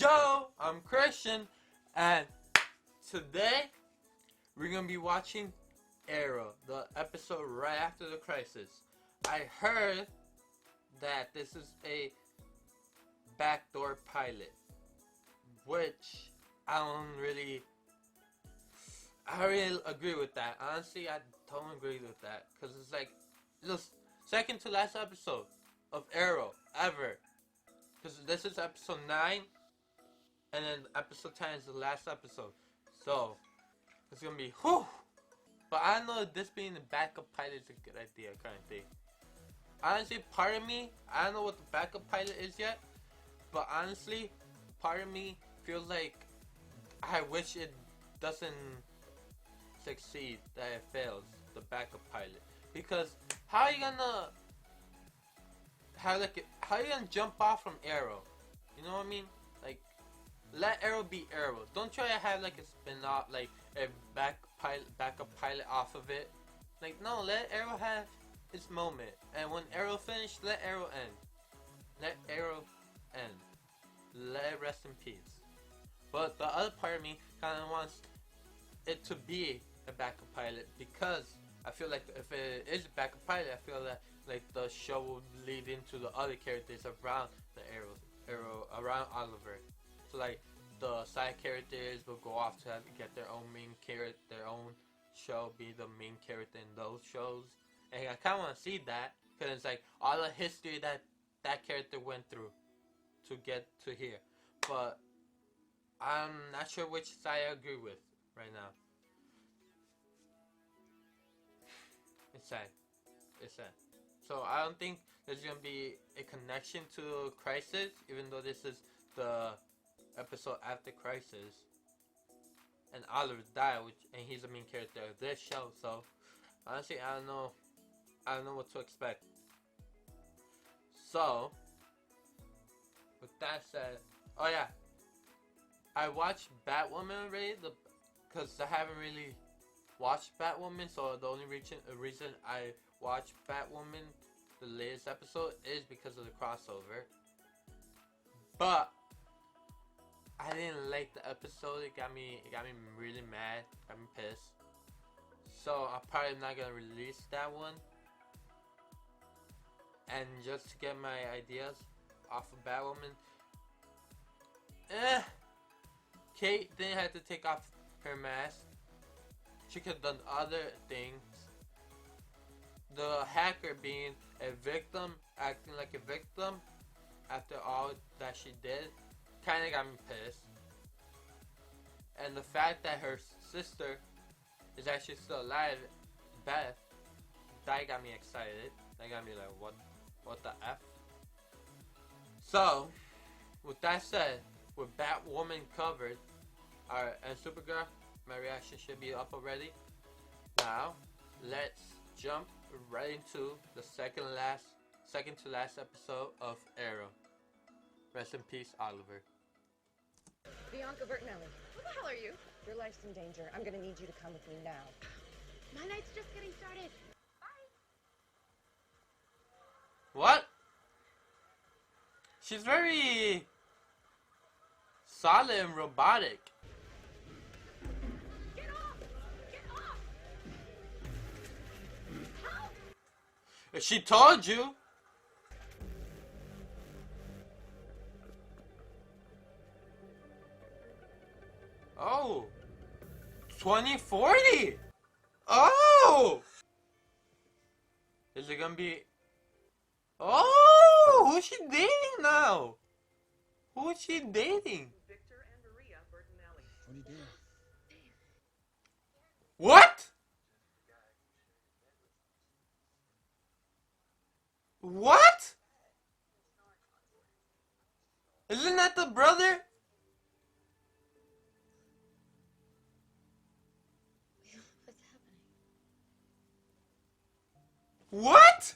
Yo, I'm Christian, and today we're gonna be watching Arrow, the episode right after the crisis. I heard that this is a backdoor pilot, which I don't really agree with that. Honestly, I don't agree with that, because it's like the second to last episode of Arrow ever. Because this is episode 9, and then episode 10 is the last episode. So, it's gonna be whew. But I know this being the backup pilot is a good idea, kind of thing. Honestly, part of me, I don't know what the backup pilot is yet, but honestly, part of me feels like I wish it doesn't succeed, that it fails, the backup pilot. Because how are you gonna how are you gonna jump off from Arrow? You know what I mean? Like, let Arrow be Arrow. Don't try to have like a spin-off, like a backup pilot off of it. Like, no, let Arrow have its moment. And when Arrow finished, let Arrow end. Let Arrow end. Let it rest in peace. But the other part of me kind of wants it to be a backup pilot, because I feel like if it is a backup pilot, I feel that like the show will lead into the other characters around the Arrow around Oliver. So like the side characters will go off to get their own main character, their own show, be the main character in those shows. And I kind of want to see that, because it's like all the history that character went through to get to here. But I'm not sure which side I agree with right now. It's sad. It's sad. So I don't think there's gonna be a connection to Crisis, even though this is the episode after Crisis, and Oliver died, and he's the main character of this show. So honestly, I don't know what to expect. So with that said, oh yeah, I watched Batwoman already, because I haven't really watched Batwoman. So the only reason I watched Batwoman, the latest episode, is because of the crossover. But I didn't like the episode. It got me really mad. Got me pissed. So I'm probably not gonna release that one. And just to get my ideas off of Batwoman, Kate didn't have to take off her mask. She could have done other things. The hacker being a victim, acting like a victim after all that she did, kinda got me pissed. And the fact that her sister is actually still alive, Beth, that got me excited. That got me like, what the F? So, with that said, with Batwoman covered, and Supergirl, my reaction should be up already. Now, let's jump right into the second to last episode of Arrow. Rest in peace, Oliver. Bianca Bertinelli, Who the hell are you? your life's in danger. I'm gonna need you to come with me now. My night's just getting started. Bye. What? She's very solid and robotic. Get off! Get off! Help! She told you. Oh. 2040. Oh. Is it gonna be? Oh, who's she dating now? Who is she dating? Victor and Maria Bertinelli. What are you doing? What? What? Isn't that the brother? What's happening? What?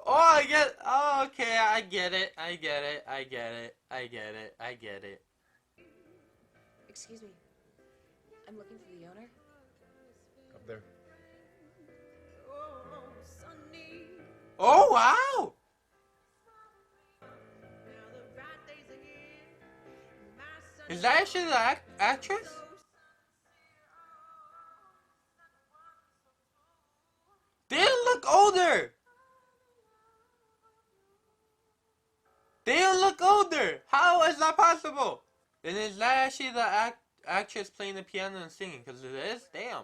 Oh, I get. Oh, okay. I get it. I get it. I get it. I get it. I get it. Excuse me. I'm looking for the owner. Up there. Oh, wow. Is that actually the actress? They look older. They look older. How is that possible? And is that actually the actress playing the piano and singing? Because it is. Damn.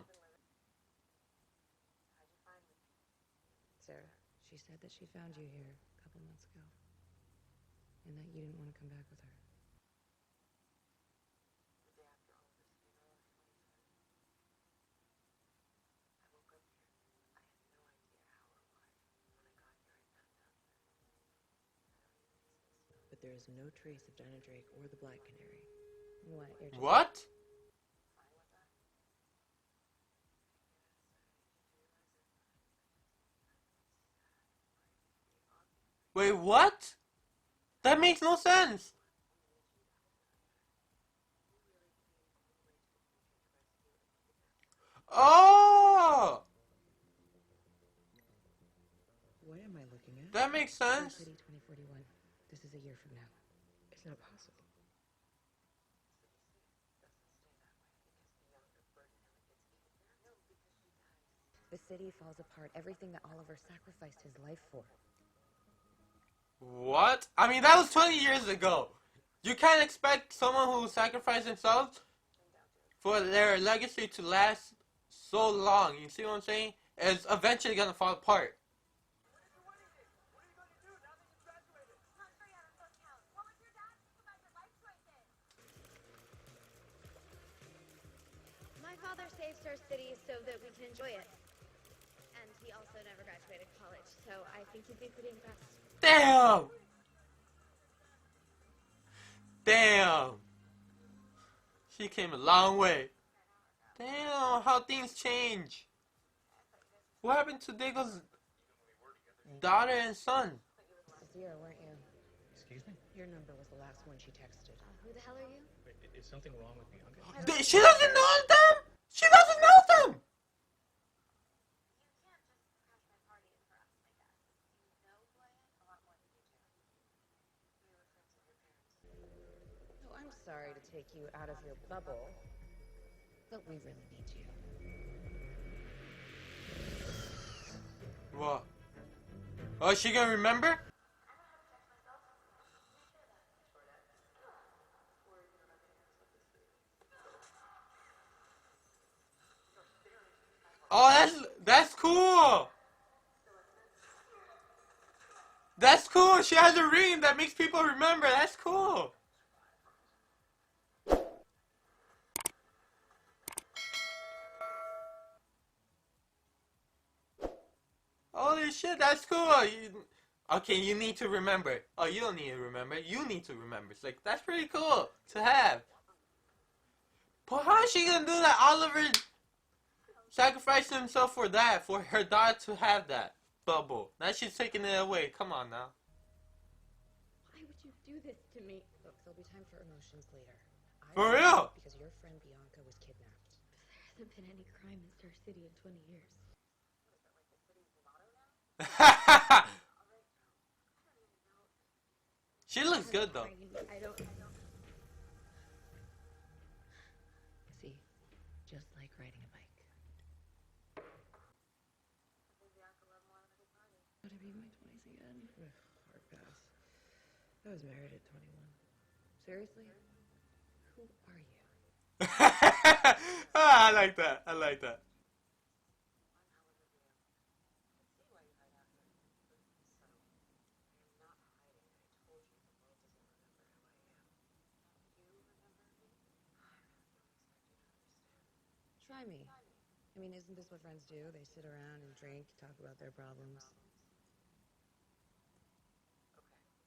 Sarah, she said that she found you here a couple months ago, and that you didn't want to come back with her. But there is no trace of Dinah Drake or the Black Canary. What? You're just... What? Wait, what? That makes no sense. Oh! What am I looking at? That makes sense. City 2041. This is a year from now. It's not possible. The city falls apart. Everything that Oliver sacrificed his life for. What? I mean, that was 20 years ago. You can't expect someone who sacrificed themselves for their legacy to last so long. You see what I'm saying? It's eventually gonna fall apart. My father saves our city so that we can enjoy it. And he also never graduated college, so I think he'd be pretty impressed. Damn! Damn! She came a long way. Damn, how things change. What happened to Diggle's daughter and son? Zero, weren't you? Excuse me? Your number was the last one she texted. Who the hell are you? Wait, is something wrong with Bianca? She doesn't know them! She doesn't know them! Oh, I'm sorry to take you out of your bubble, but we really need you. What? Oh, is she gonna remember? Oh, that's cool. That's cool. She has a ring that makes people remember. That's cool. Holy shit, that's cool. Okay, you need to remember. Oh, you don't need to remember. You need to remember. It's like, that's pretty cool to have. But how is she gonna do that? Oliver sacrificed himself for that, for her daughter to have that bubble. Now she's taking it away. Come on now. Why would you do this to me? Look, there'll be time for emotions later. For real? Because your friend Bianca was kidnapped. There hasn't been any crime in Star City in 20 years. She looks good though. I don't. See, just like riding a bike. Would I be in my 20s again? Hard pass. I was married at 21. Seriously? Who are you? I like that. I like that. Try me. I mean, isn't this what friends do? They sit around and drink, talk about their problems.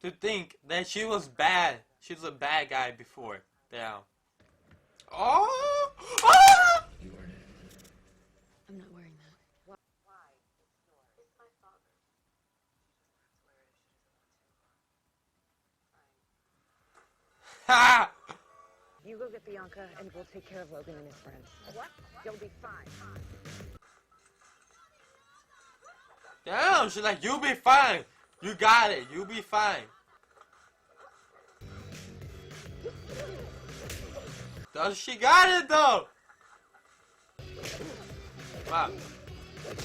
To think that she was bad. She was a bad guy before. Damn. Oh! Oh! You weren't it. I'm not wearing that. Ha! You go get Bianca, and we'll take care of Logan and his friends. What? You'll be fine. Damn, she's like, you'll be fine. You got it. You'll be fine. Does she got it though? Wow.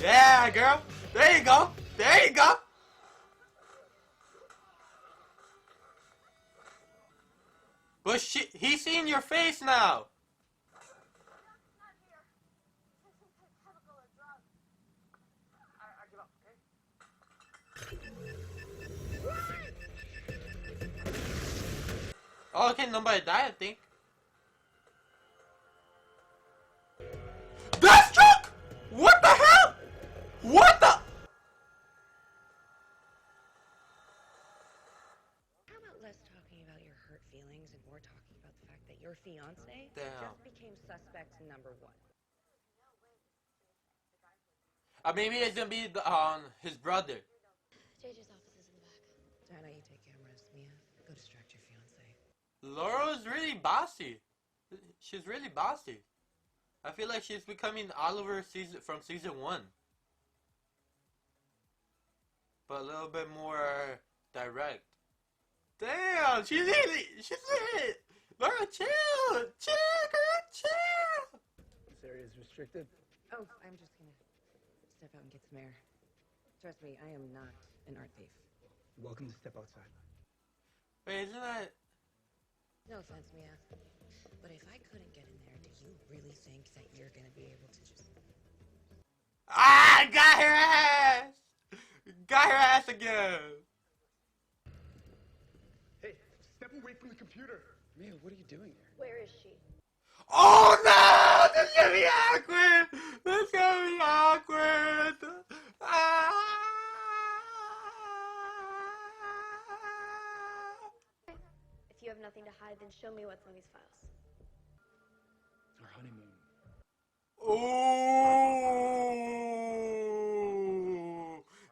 Yeah, girl. There you go. There you go. But he's seeing your face now. Oh, okay, nobody died, I think. Deathstroke! What the hell? What the? How about less talking about your hurt feelings and more talking about the fact that your fiance Damn. just became suspect number one? Maybe it's gonna be his brother. JJ's office is in the back. Dinah, you take cameras. Mia, go distract your fiance. Laurel is really bossy. She's really bossy. I feel like she's becoming Oliver from season 1. But a little bit more direct. Damn, she's really. Laurel, chill, girl, chill. This area is restricted. Oh, I'm just gonna step out and get some air. Trust me, I am not an art thief. Welcome to step outside. Wait, isn't that? No offense, Mia. But if I couldn't get in there, do you really think that you're gonna be able to just... Ah, got her ass! Got her ass again! Hey, step away from the computer. Mia, what are you doing here? Where is she? Oh no! This is gonna be awkward! This is gonna be awkward! Ah! If you have nothing to hide, then show me what's on these files. Our honeymoon. Ooh!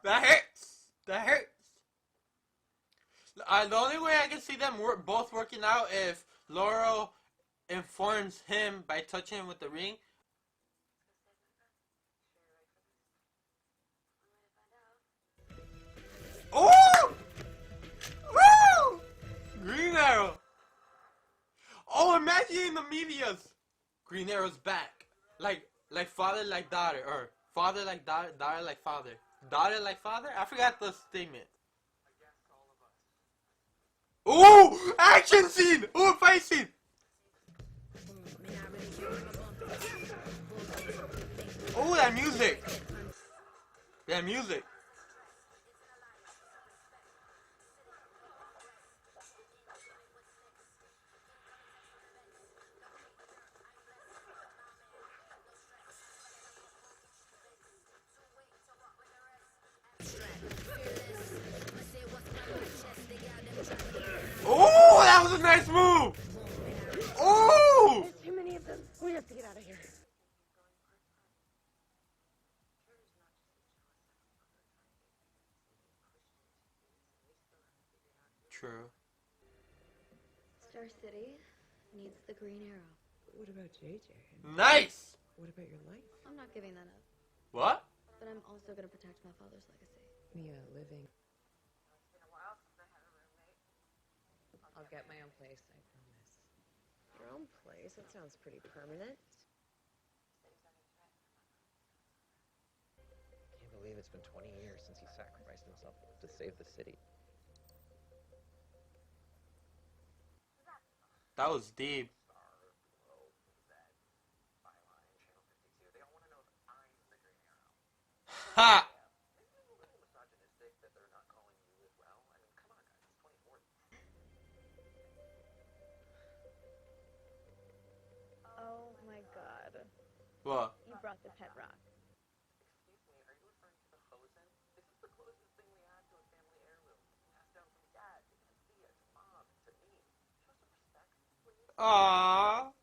That hurts! That hurts! The only way I can see them both working out if Laurel informs him by touching him with the ring. Oh! Woo! Green Arrow. Oh, imagine the medias. Green Arrow's back. Like father like daughter, or father like daughter, daughter like father. Daughter like father? I forgot the statement. Ooh! Action scene! Ooh, fight scene! Oh, that music! That music! Oh, that was a nice move! Oh! There's too many of them. We have to get out of here. True. Star City needs the Green Arrow. What about JJ? Nice! What about your life? I'm not giving that up, What? but I'm also going to protect my father's legacy. Mia, living. I'll get my own place, I promise. Your own place? That sounds pretty permanent. I can't believe it's been 20 years since he sacrificed himself to save the city. That was deep. Ha! Oh my god. What? You brought the pet rock. Excuse me, are you referring to the Hosen? This is the closest thing we have to a family heirloom. Passed down from dad to Cynthia to mom to me. Show some respect, please. Aww.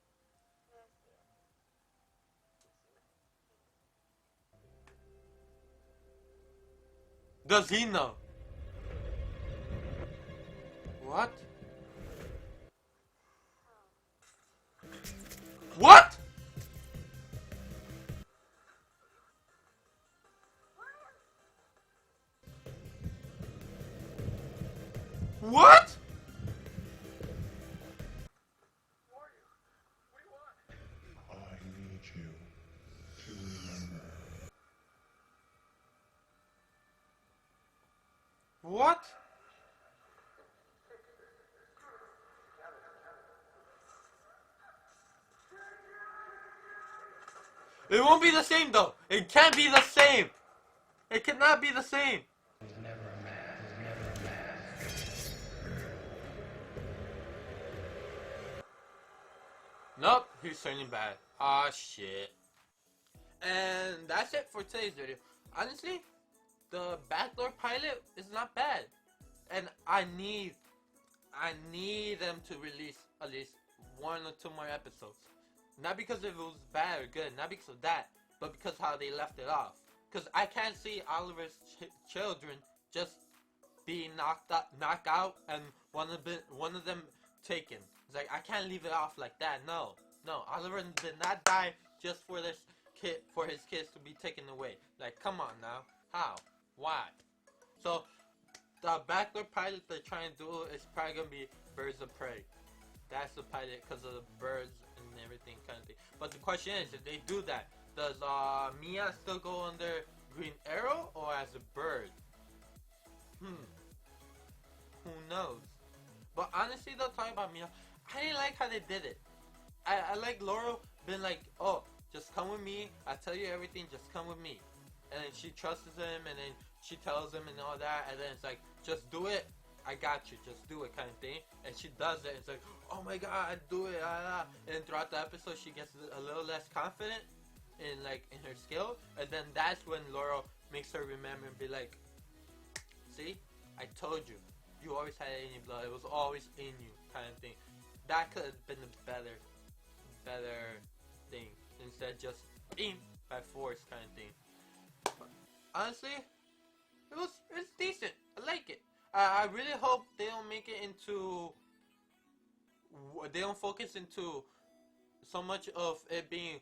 Does he know? What? What? What? What? It won't be the same though. It can't be the same. It cannot be the same. Nope, he's turning bad. Ah, shit. And that's it for today's video. Honestly, the backdoor pilot is not bad. And I need them to release at least 1 or 2 more episodes. Not because it was bad or good, not because of that, but because how they left it off. Because I can't see Oliver's children just being knocked out, and one of them taken. It's like, I can't leave it off like that. No, Oliver did not die just for his kids to be taken away. Like, come on now, how, why? So the backdoor pilot they're trying to do is probably gonna be Birds of Prey. That's the pilot because of the birds and everything kind of thing. But the question is, if they do that, does Mia still go under Green Arrow or as a bird? Who knows? But honestly, though, talking about Mia, I didn't like how they did it. I like Laurel being like, oh, just come with me. I tell you everything. Just come with me. And then she trusts him, and then she tells him and all that. And then it's like, just do it. I got you. Just do it, kind of thing. And she does it. And it's like, oh my God, do it. And throughout the episode, she gets a little less confident in her skill. And then that's when Laurel makes her remember and be like, see, I told you. You always had it in your blood. It was always in you, kind of thing. That could have been a better thing instead of just being by force, kind of thing. But honestly, it's decent. I like it. I really hope they don't make it into. They don't focus into so much of it being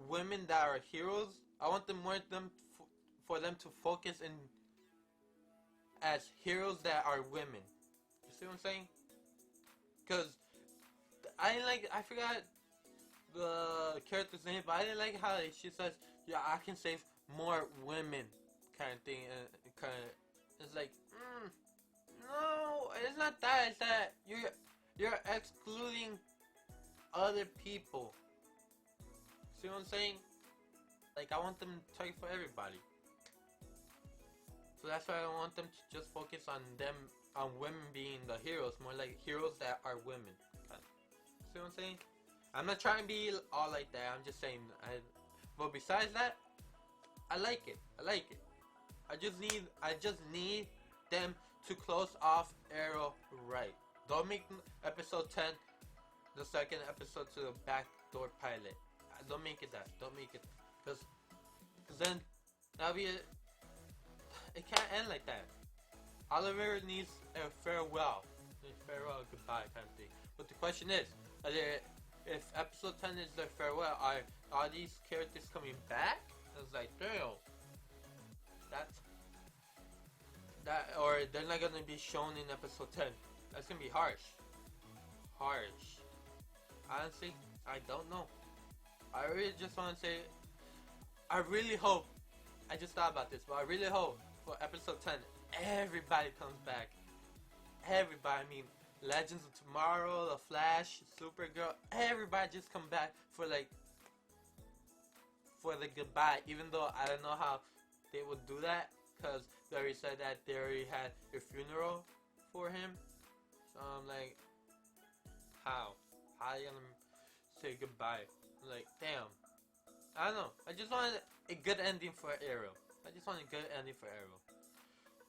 women that are heroes. I want for them to focus in as heroes that are women. You see what I'm saying? Because I forgot the character's name, but I didn't like how she says, yeah, I can save more women, kind of thing. It's like, no, it's not that. It's that you're excluding other people. See what I'm saying? Like, I want them to target for everybody. So that's why I want them to just focus on women being the heroes, more like heroes that are women. See what I'm saying? I'm not trying to be all like that. I'm just saying. But besides that, I like it. I just need them to close off Arrow right. Don't make episode 10 the second episode to the backdoor pilot. Don't make it that. Don't make it, because then that'll be it. It can't end like that. Oliver needs a farewell, goodbye kind of thing. But the question is, if episode 10 is their farewell, are these characters coming back? It's like, damn, or they're not gonna be shown in episode 10. That's gonna be harsh. Honestly, I don't know. I really just want to say, I really hope. I just thought about this, but I really hope for episode 10, everybody comes back. Everybody, I mean, Legends of Tomorrow, The Flash, Supergirl, everybody just come back for the goodbye. Even though I don't know how they would do that, because they already said that they already had a funeral for him. So I'm like, how are you gonna say goodbye? I'm like, damn. I don't know. I just wanted a good ending for Arrow.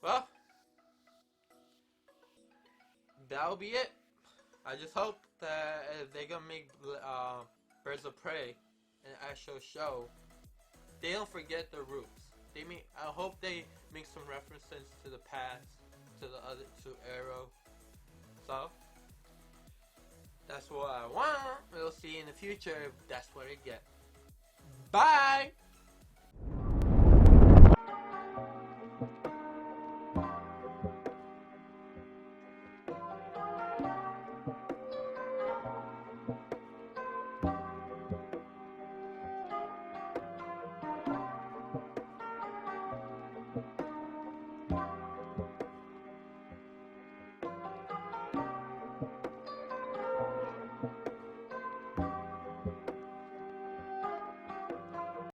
Well, that'll be it. I just hope that if they're gonna make Birds of Prey an actual show, they don't forget their roots. I hope they make some references to the past, to Arrow. So that's what I want. We'll see in the future if that's what I get. Bye.